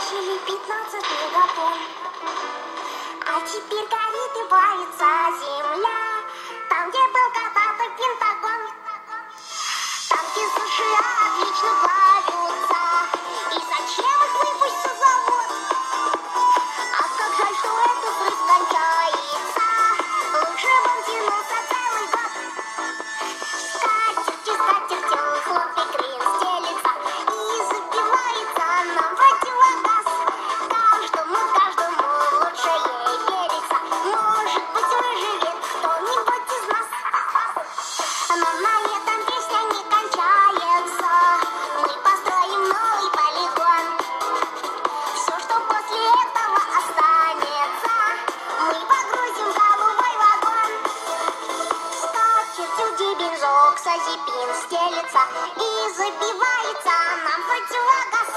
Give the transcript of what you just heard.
Начали 15 мегатонн. А теперь горит и плавится земля. Там, где был когда-то Пентагон. Танки США отлично плавятся. И зачем их выпустить за завод? А как жаль, что этот взрыв кончается. Лучше бы он тянулся целый год. Скатертью, скатертью хлопья крылья стелится. И забивается нам противогаз. Каждому лучше ей верится. Может быть, выживет кто-нибудь из нас. Но на этом песня не кончается. Мы построим новый полигон. Все, что после этого останется, мы погрузим в голубой вагон. Скатертью дебензок сазепин стелится. И забивается нам противогаз.